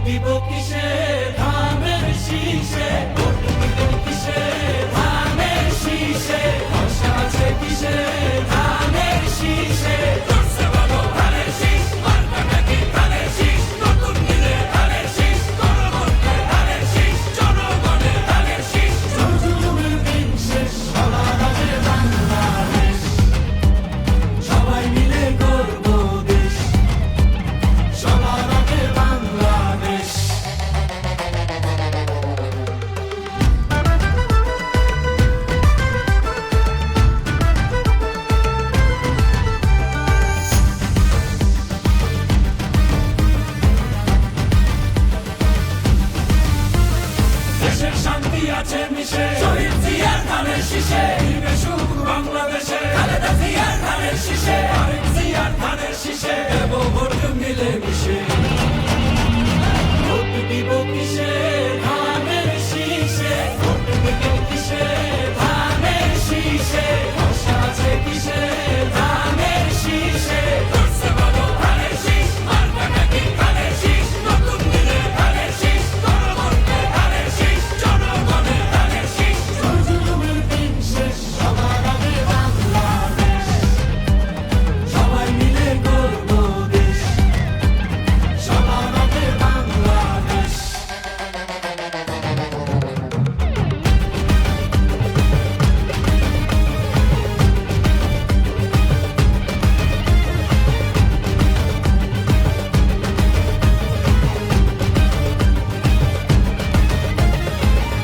দিব কিসে ধানের শীষে, ভোট দিব কিসে ধানের শীষে, আশা আছে কিসে ধানের শীষে। জোরসে বলো ধানের শীষ, মার্কাটা কি ধানের শীষ, নতুন দিনে ধানের শীষ, গণভোটে ধানের শীষ, জনগণের ধানের শীষ। জুলুমের দিন শেষ, সবার আগে বাংলাদেশ, সবাই মিলে গর্ব দেশ, সবার আগে বাংলাদেশ। দেশের শান্তি আছে মিশে, শহীদ জিয়ার ধানের শীষে, দিবে সুখ বাংলাদেশে, খালেদা জিয়ার ধানের শীষে, আরেক জিয়ার ধানের শীষে, দেব ভোট মিলে মিশে।